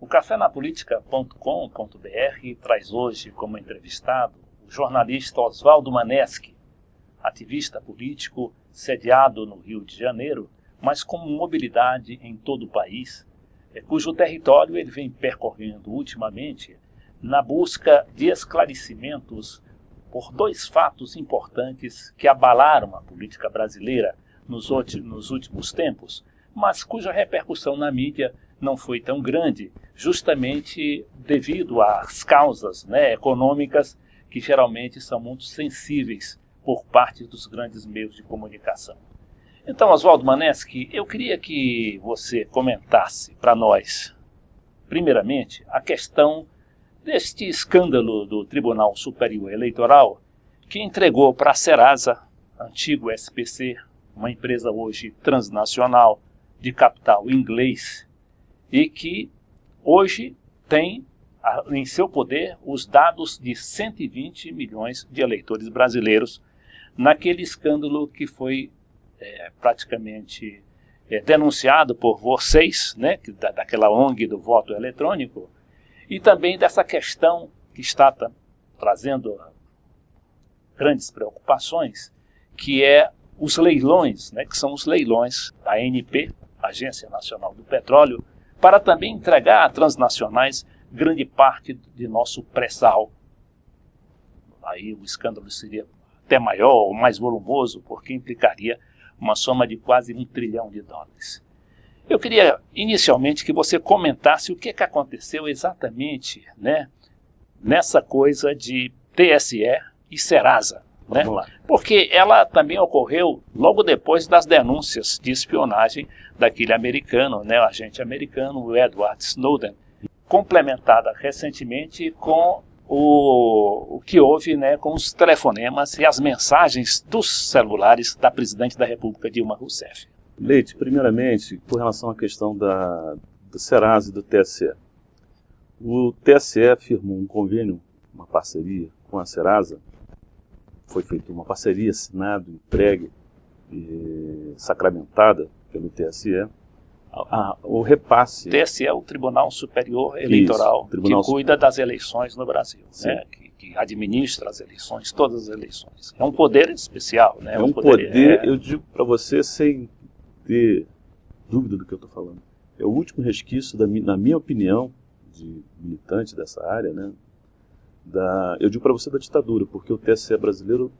O cafenapolítica.com.br traz hoje como entrevistado o jornalista Oswaldo Maneschi, ativista político sediado no Rio de Janeiro, mas com mobilidade em todo o país, cujo território ele vem percorrendo ultimamente na busca de esclarecimentos por dois fatos importantes que abalaram a política brasileira nos últimos tempos, mas cuja repercussão na mídia não foi tão grande, justamente devido às causas, econômicas que geralmente são muito sensíveis por parte dos grandes meios de comunicação. Então, Oswaldo Maneschi, eu queria que você comentasse para nós, primeiramente, a questão deste escândalo do Tribunal Superior Eleitoral que entregou para a Serasa, antigo SPC, uma empresa hoje transnacional de capital inglês, e que hoje tem em seu poder os dados de 120 milhões de eleitores brasileiros naquele escândalo que foi praticamente denunciado por vocês, daquela ONG do voto eletrônico, e também dessa questão que está trazendo grandes preocupações, que é os leilões, que são os leilões da ANP, Agência Nacional do Petróleo, para também entregar a transnacionais grande parte de nosso pré-sal. Aí o escândalo seria até maior ou mais volumoso, porque implicaria uma soma de quase $1 trilhão. Eu queria inicialmente que você comentasse o que aconteceu exatamente nessa coisa de TSE e Serasa. Vamos lá. Porque ela também ocorreu logo depois das denúncias de espionagem daquele americano, o agente americano, o Edward Snowden, complementada recentemente com o que houve com os telefonemas e as mensagens dos celulares da presidente da República, Dilma Rousseff. Leite, primeiramente, com relação à questão do Serasa e do TSE. O TSE firmou um convênio, uma parceria com a Serasa. Foi feita uma parceria, assinada, entregue e sacramentada pelo TSE. O repasse... O TSE é o Tribunal Superior Eleitoral, que cuida das eleições no Brasil, que administra as eleições, todas as eleições. É um poder especial. É um poder, eu digo para você sem ter dúvida do que eu estou falando. É o último resquício, na minha opinião, de militante dessa área, eu digo para você da ditadura, porque o TSE brasileiro,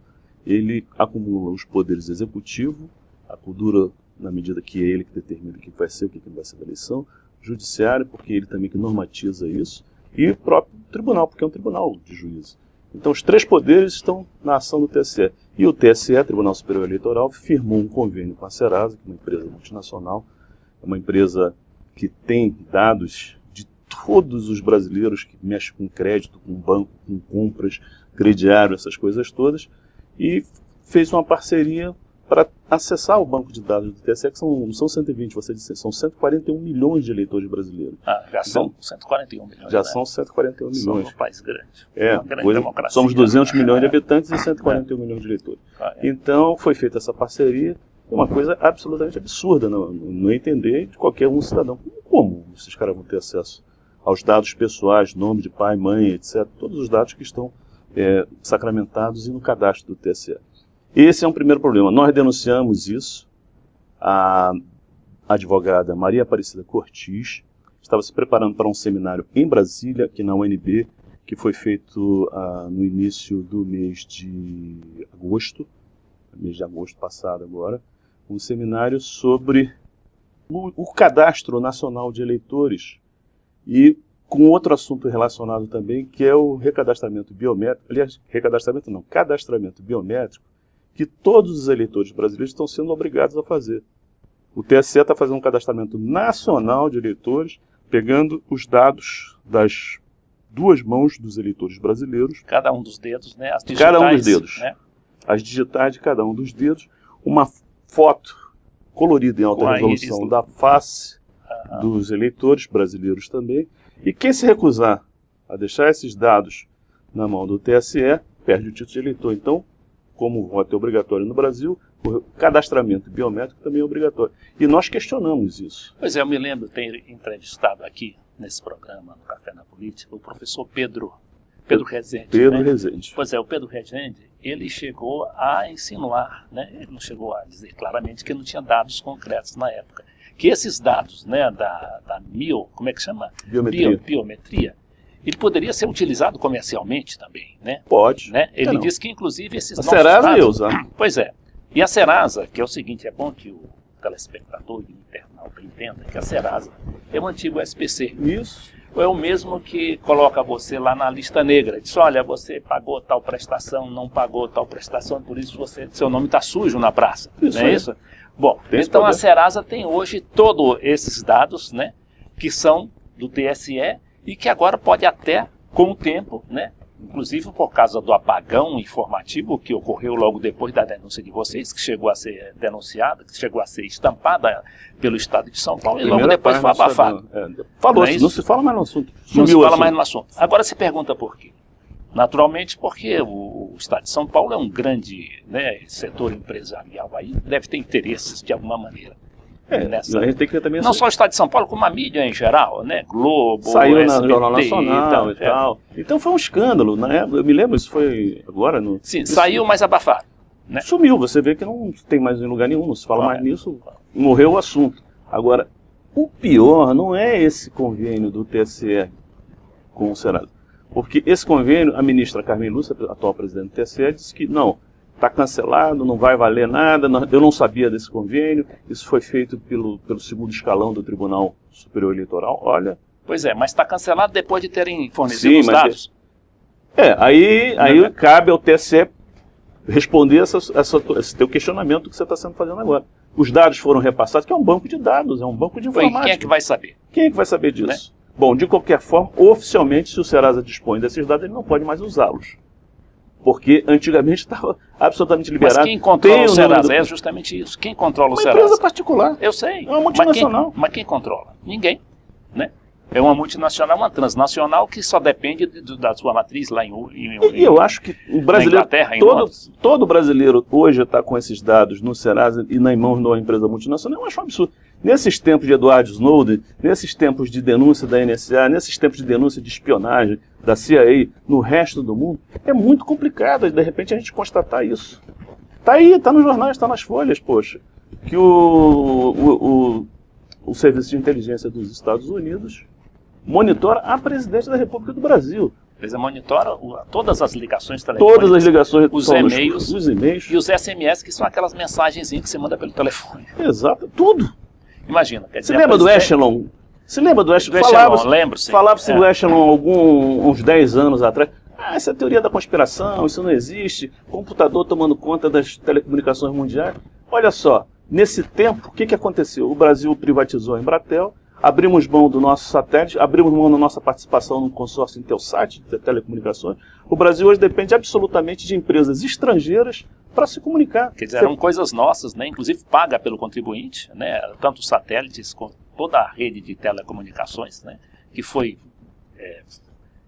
ele acumula os poderes executivo, a cultura na medida que é ele que determina o que vai ser, o que não vai ser da eleição, judiciário, porque ele também que normatiza isso, e o próprio tribunal, porque é um tribunal de juízo. Então os três poderes estão na ação do TSE. E o TSE, Tribunal Superior Eleitoral, firmou um convênio com a Serasa, que é uma empresa multinacional, é uma empresa que tem dados de todos os brasileiros que mexem com crédito, com banco, com compras, crediário, essas coisas todas, e fez uma parceria para acessar o banco de dados do TSE, que não são 120, você disse, são 141 milhões de eleitores brasileiros. Já são 141 milhões. Já são 141 milhões. Somos um país grande. Uma grande democracia. Somos 200 milhões de habitantes e 141 milhões de eleitores. Então, foi feita essa parceria, uma coisa absolutamente absurda, não entender de qualquer cidadão. Como esses caras vão ter acesso aos dados pessoais, nome de pai, mãe, etc., todos os dados que estão sacramentados e no cadastro do TSE. Esse é um primeiro problema. Nós denunciamos isso. A advogada Maria Aparecida Cortis estava se preparando para um seminário em Brasília, aqui na UNB, que foi feito no início do mês de agosto passado agora, um seminário sobre o cadastro nacional de eleitores e com outro assunto relacionado também, que é o recadastramento biométrico, aliás, cadastramento biométrico, que todos os eleitores brasileiros estão sendo obrigados a fazer. O TSE está fazendo um cadastramento nacional de eleitores, pegando os dados das duas mãos dos eleitores brasileiros. Cada um dos dedos, as digitais. Cada um dos dedos. As digitais de cada um dos dedos. Uma foto colorida em alta resolução da face dos eleitores brasileiros também. E quem se recusar a deixar esses dados na mão do TSE, perde o título de eleitor. Então, como o voto é obrigatório no Brasil, o cadastramento biométrico também é obrigatório. E nós questionamos isso. Pois é, eu me lembro de ter entrevistado aqui nesse programa, no Café na Política, o professor Pedro Rezende. Pedro Rezende. Pois é, o Pedro Rezende, ele chegou a insinuar, né, ele não chegou a dizer claramente que não tinha dados concretos na época, que esses dados, né, da como é que chama? Biometria, ele poderia ser utilizado comercialmente também, né? Pode. Né? Ele disse que, inclusive, esses nossos dados... ia usar. Pois é. E a Serasa, que é o seguinte, é bom que o telespectador e o internauta entenda que a Serasa é um antigo SPC. Isso. É o mesmo que coloca você lá na lista negra. Diz, olha, você pagou tal prestação, não pagou tal prestação, por isso seu nome está sujo na praça. Isso não é isso? Bom, então a Serasa tem hoje todos esses dados, né, que são do TSE e que agora pode até, com o tempo, né, inclusive por causa do apagão informativo que ocorreu logo depois da denúncia de vocês, que chegou a ser denunciada, que chegou a ser estampada pelo Estado de São Paulo e logo depois foi abafado. Não se fala mais no assunto. Não se fala mais no assunto. Agora se pergunta por quê. Naturalmente porque o Estado de São Paulo é um grande, né, setor empresarial aí, deve ter interesses de alguma maneira. A gente tem que também não só o Estado de São Paulo, como a mídia em geral, né? Globo, saiu SBT, no Jornal Nacional e tal. Então foi um escândalo, né? Eu me lembro, isso foi agora no... Sim, saiu mais abafado. Né? Sumiu, você vê que não tem mais em lugar nenhum, não se fala mais nisso, morreu o assunto. Agora, o pior não é esse convênio do TSE com o Serasa. Porque esse convênio, a ministra Carmen Lúcia, atual presidente do TSE, disse que não, está cancelado, não vai valer nada, eu não sabia desse convênio, isso foi feito pelo segundo escalão do Tribunal Superior Eleitoral, olha... Pois é, mas está cancelado depois de terem fornecido os dados. Aí cabe ao TSE responder esse teu questionamento que você está fazendo agora. Os dados foram repassados, que é um banco de dados, é um banco de informática. Quem é que vai saber? Quem é que vai saber disso? Né? Bom, de qualquer forma, oficialmente, se o Serasa dispõe desses dados, ele não pode mais usá-los. Porque antigamente estava absolutamente liberado. Mas quem controla o Serasa é justamente isso. Quem controla o Serasa? Uma empresa particular. Eu sei. É uma multinacional. Mas quem controla? Ninguém. Né? É uma multinacional, uma transnacional que só depende da sua matriz lá em E eu acho que o brasileiro, todo brasileiro hoje está com esses dados no Serasa e nas mãos de uma empresa multinacional. Eu acho um absurdo. Nesses tempos de Edward Snowden, nesses tempos de denúncia da NSA, nesses tempos de denúncia de espionagem da CIA no resto do mundo, é muito complicado, de repente, a gente constatar isso. Está aí, está nos jornais, está nas folhas, poxa, que o Serviço de Inteligência dos Estados Unidos monitora a presidente da República do Brasil. Eles monitoram todas as ligações telefônicas, todas as ligações, os e-mails, os e-mails e os SMS, que são aquelas mensagenzinhas que você manda pelo telefone. Exato, tudo. Imagina. Quer dizer, você lembra do Echelon? Você lembra do Echelon? Lembro-se. Falava-se do Echelon uns 10 anos atrás. Essa é a teoria da conspiração, isso não existe. Computador tomando conta das telecomunicações mundiais. Olha só, nesse tempo, o que aconteceu? O Brasil privatizou a Embratel, abrimos mão do nosso satélite, abrimos mão da nossa participação no consórcio Intelsat de telecomunicações. O Brasil hoje depende absolutamente de empresas estrangeiras para se comunicar. Quer dizer, eram coisas nossas, né? Inclusive paga pelo contribuinte, né? Tanto os satélites quanto toda a rede de telecomunicações, né? Que foi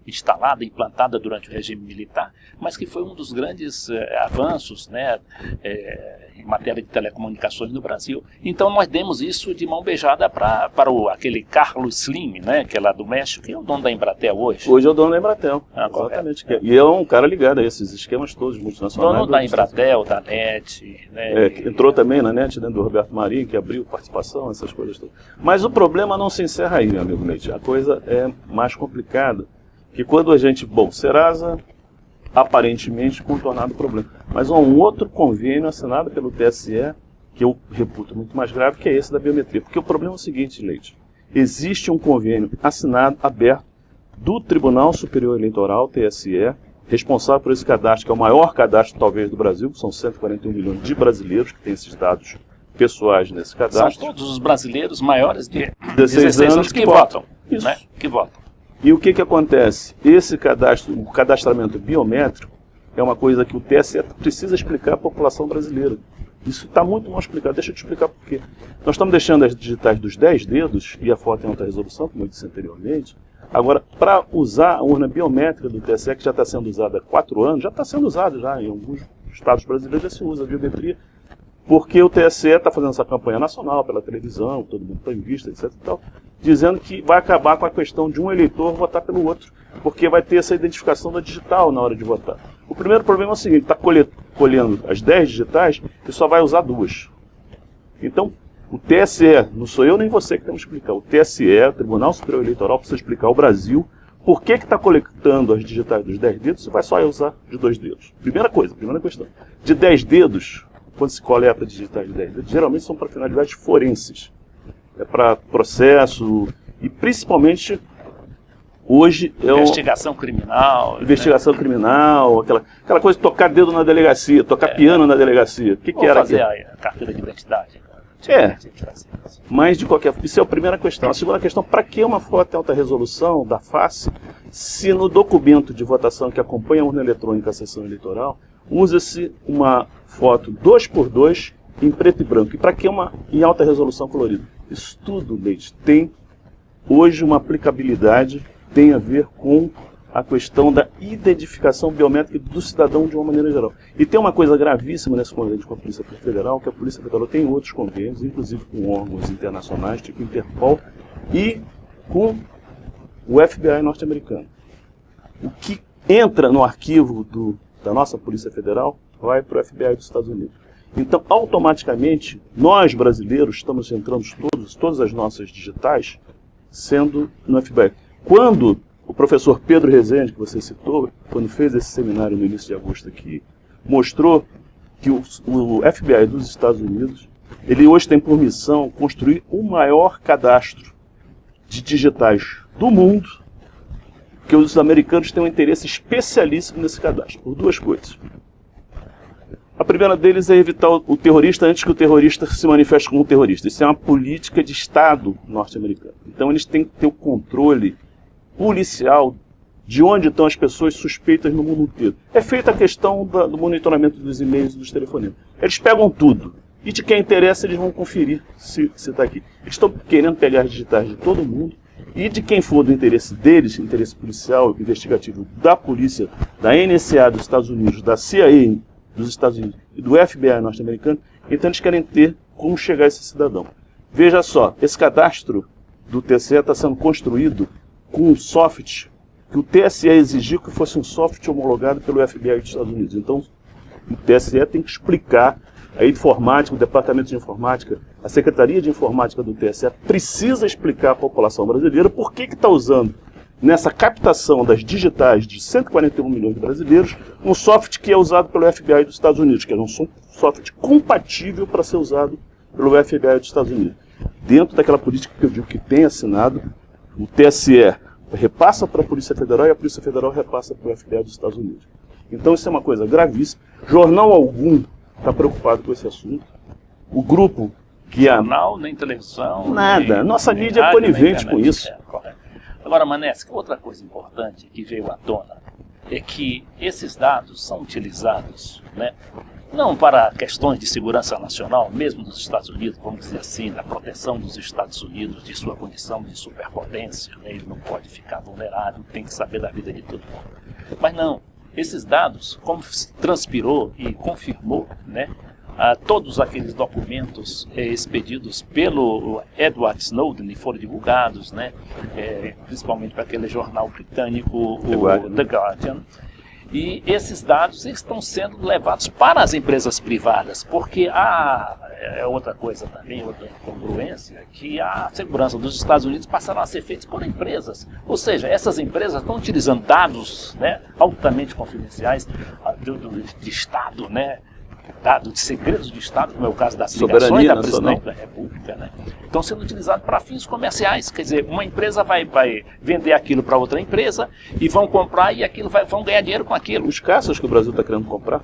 instalada, implantada durante o regime militar, mas que foi um dos grandes avanços, né? Em matéria de telecomunicações no Brasil. Então nós demos isso de mão beijada para aquele Carlos Slim, né? Que é lá do México, que é o dono da Embratel hoje. Hoje é o dono da Embratel, exatamente. E é um cara ligado a esses esquemas todos multinacionais. Dono da Embratel, da NET. Né? Entrou também na NET, dentro do Roberto Marinho, que abriu participação, essas coisas todas. Mas o problema não se encerra aí, meu amigo Leite. A coisa é mais complicada. Que quando a gente... Bom, Serasa, aparentemente, contornado o problema. Mas há um outro convênio assinado pelo TSE, que eu reputo muito mais grave, que é esse da biometria. Porque o problema é o seguinte, Leite. Existe um convênio assinado, aberto, do Tribunal Superior Eleitoral, TSE, responsável por esse cadastro, que é o maior cadastro, talvez, do Brasil, que são 141 milhões de brasileiros que têm esses dados pessoais nesse cadastro. São todos os brasileiros maiores de 16 anos que votam. Isso. Né? Que votam. E o que acontece? Esse cadastro, o cadastramento biométrico, é uma coisa que o TSE precisa explicar à população brasileira. Isso está muito mal explicado. Deixa eu te explicar por quê. Nós estamos deixando as digitais dos 10 dedos, e a foto tem alta resolução, como eu disse anteriormente. Agora, para usar a urna biométrica do TSE, que já está sendo usada há 4 anos, já está sendo usada já em alguns estados brasileiros, já se usa a biometria, porque o TSE está fazendo essa campanha nacional pela televisão, todo mundo está em vista, etc. E tal. dizendo que vai acabar com a questão de um eleitor votar pelo outro, porque vai ter essa identificação da digital na hora de votar. O primeiro problema é o seguinte, está colhendo as 10 digitais e só vai usar 2. Então, o TSE, não sou eu nem você que temos que explicar, o TSE, o Tribunal Superior Eleitoral, precisa explicar ao Brasil por que está coletando as digitais dos 10 dedos e vai só usar de 2 dedos. Primeira questão. De 10 dedos, quando se coleta digitais de 10 dedos, geralmente são para finalidades forenses. É para processo e principalmente hoje é investigação criminal. Investigação criminal, aquela coisa de tocar dedo na delegacia, tocar piano na delegacia. O que era fazer a carteira de identidade. Mas de qualquer forma, isso é a primeira questão. A segunda questão, para que uma foto em alta resolução da face, se no documento de votação que acompanha a urna eletrônica à sessão eleitoral, usa-se uma foto 2x2 em preto e branco? E para que uma em alta resolução colorida? Isso tudo, Leite, tem hoje uma aplicabilidade, tem a ver com a questão da identificação biométrica do cidadão de uma maneira geral. E tem uma coisa gravíssima nesse convênio com a Polícia Federal, que a Polícia Federal tem outros convênios, inclusive com órgãos internacionais, tipo Interpol, e com o FBI norte-americano. O que entra no arquivo da nossa Polícia Federal vai para o FBI dos Estados Unidos. Então, automaticamente, nós brasileiros estamos entrando todas as nossas digitais sendo no FBI. Quando o professor Pedro Rezende, que você citou, quando fez esse seminário no início de agosto aqui, mostrou que o FBI dos Estados Unidos, ele hoje tem por missão construir o maior cadastro de digitais do mundo, que os americanos têm um interesse especialíssimo nesse cadastro, por 2 coisas. A primeira deles é evitar o terrorista antes que o terrorista se manifeste como terrorista. Isso é uma política de Estado norte-americano. Então eles têm que ter o controle policial de onde estão as pessoas suspeitas no mundo inteiro. É feita a questão do monitoramento dos e-mails e dos telefonemas. Eles pegam tudo. E de quem interessa eles vão conferir se está aqui. Eles estão querendo pegar as digitais de todo mundo. E de quem for do interesse deles, interesse policial, investigativo da polícia, da NSA dos Estados Unidos, da CIA dos Estados Unidos e do FBI norte-americano, então eles querem ter como chegar a esse cidadão. Veja só, esse cadastro do TSE está sendo construído com um software que o TSE exigiu que fosse um software homologado pelo FBI dos Estados Unidos. Então, o TSE tem que explicar, a informática, o Departamento de Informática, a Secretaria de Informática do TSE precisa explicar à população brasileira por que está usando, nessa captação das digitais de 141 milhões de brasileiros, um software que é usado pelo FBI dos Estados Unidos, que é um software compatível para ser usado pelo FBI dos Estados Unidos. Dentro daquela política que eu digo que tem assinado, o TSE repassa para a Polícia Federal e a Polícia Federal repassa para o FBI dos Estados Unidos. Então isso é uma coisa gravíssima. Jornal algum está preocupado com esse assunto. O grupo que é... Jornal, nem televisão... Nada. Nossa mídia é conivente com isso. Correto. Agora, Maneschi, outra coisa importante que veio à tona é que esses dados são utilizados, né, não para questões de segurança nacional, mesmo dos Estados Unidos, vamos dizer assim, da proteção dos Estados Unidos, de sua condição de superpotência, né, ele não pode ficar vulnerável, tem que saber da vida de todo mundo. Mas não, esses dados, como transpirou e confirmou, né, todos aqueles documentos expedidos pelo Edward Snowden e foram divulgados, né, principalmente para aquele jornal britânico, o The Guardian. E esses dados estão sendo levados para as empresas privadas, porque é outra coisa também, outra incongruência, que a segurança dos Estados Unidos passaram a ser feita por empresas. Ou seja, essas empresas estão utilizando dados, né, altamente confidenciais de Estado, né, dados de segredos de Estado, como é o caso das ligações da Presidente da República, né? Estão sendo utilizados para fins comerciais. Quer dizer, uma empresa vai vender aquilo para outra empresa e vão comprar e vão ganhar dinheiro com aquilo. Os caças que o Brasil está querendo comprar,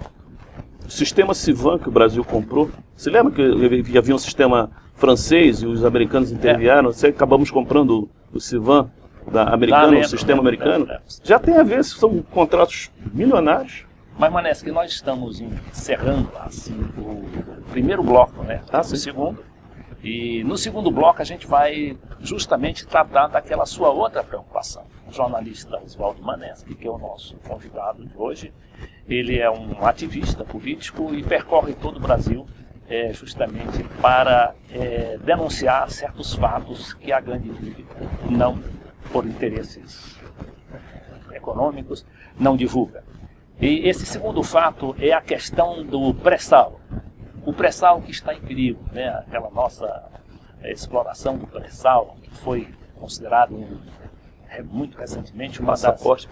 o sistema Civan que o Brasil comprou, você lembra que havia um sistema francês e os americanos intervieram, acabamos comprando o Civan americano, o sistema americano? Já tem a ver, são contratos milionários. Mas, Maneschi, nós estamos encerrando assim, o primeiro bloco, né? O segundo. E no segundo bloco a gente vai justamente tratar daquela sua outra preocupação. O jornalista Oswaldo Maneschi, que é o nosso convidado de hoje, ele é um ativista político e percorre todo o Brasil justamente para denunciar certos fatos que a grande mídia, não por interesses econômicos, não divulga. E esse segundo fato é a questão do pré-sal. O pré-sal que está em perigo, né? Aquela nossa exploração do pré-sal, que foi considerado muito recentemente um passaporte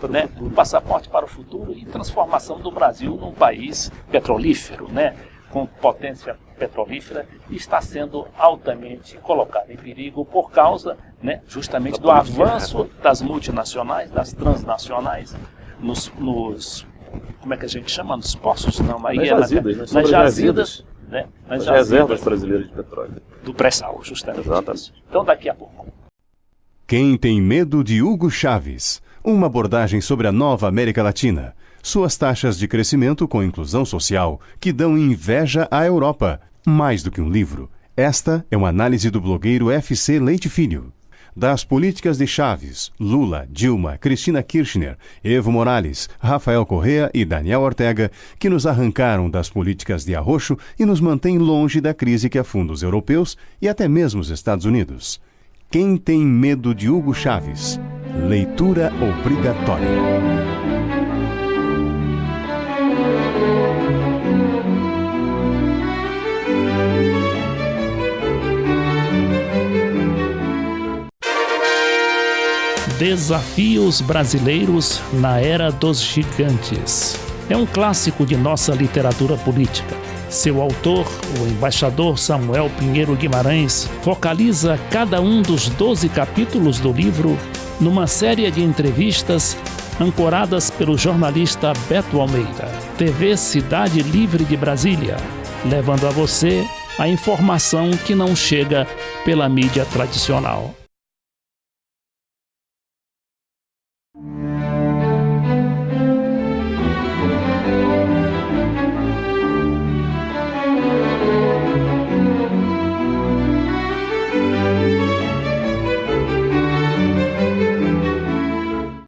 para o futuro e transformação do Brasil num país petrolífero, né? Com potência petrolífera, está sendo altamente colocado em perigo por causa, né, justamente do avanço das multinacionais, das transnacionais, nos como é que a gente chama? Nos poços? Não, aí nas jazidas, né? Nas reservas brasileiras de petróleo. Do pré-sal, justamente. Exatamente. Então, daqui a pouco. Quem tem medo de Hugo Chávez? Uma abordagem sobre a nova América Latina. Suas taxas de crescimento com inclusão social que dão inveja à Europa. Mais do que um livro, esta é uma análise do blogueiro FC Leite Filho. Das políticas de Chávez, Lula, Dilma, Cristina Kirchner, Evo Morales, Rafael Correa e Daniel Ortega, que nos arrancaram das políticas de arroxo e nos mantêm longe da crise que afunda os europeus e até mesmo os Estados Unidos. Quem tem medo de Hugo Chávez? Leitura obrigatória. Desafios brasileiros na era dos gigantes. É um clássico de nossa literatura política. Seu autor, o embaixador Samuel Pinheiro Guimarães, focaliza cada um dos 12 capítulos do livro numa série de entrevistas ancoradas pelo jornalista Beto Almeida, TV Cidade Livre de Brasília, levando a você a informação que não chega pela mídia tradicional.